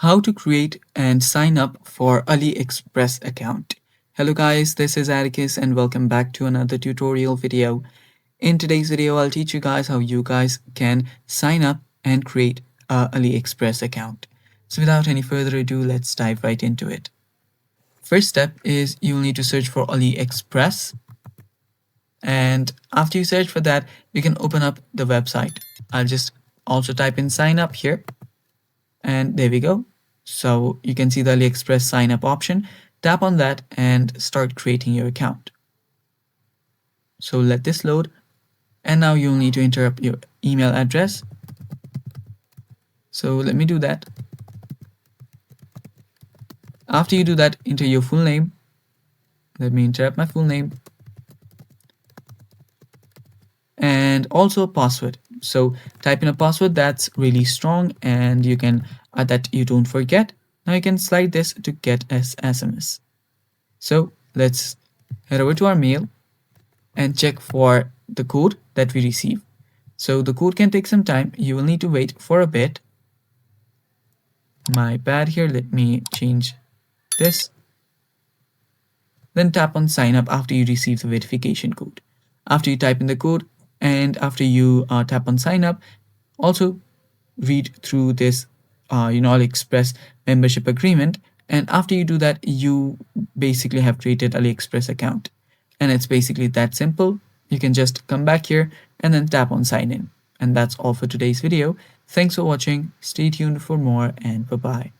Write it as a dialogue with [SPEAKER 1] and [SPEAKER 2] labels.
[SPEAKER 1] How to create and sign up for AliExpress account. Hello guys, this is Atticus and welcome back to another tutorial video. In today's video, I'll teach you guys how you guys can sign up and create a AliExpress account. So without any further ado, let's dive right into it. First step is you'll need to search for AliExpress, and after you search for that, you can open up the website. I'll just also type in sign up here, and there we go. So you can see the AliExpress sign up option. Tap on that and start creating your account. So let this load, and now you'll need to enter up your email address. So let me do that. After you do that, enter your full name. Let me enter up my full name. And also a password. So type in a password that's really strong and you can that you don't forget. Now you can slide this to get as SMS. So let's head over to our mail and check for the code that we receive. So the code can take some time. You will need to wait for a bit. My bad here. Let me change this. Then tap on sign up after you receive the verification code. After you type in the code and after you tap on sign up, also read through this AliExpress membership agreement. And after you do that, you basically have created AliExpress account. And it's basically that simple. You can just come back here and then tap on sign in. And that's all for today's video. Thanks for watching. Stay tuned for more and bye-bye.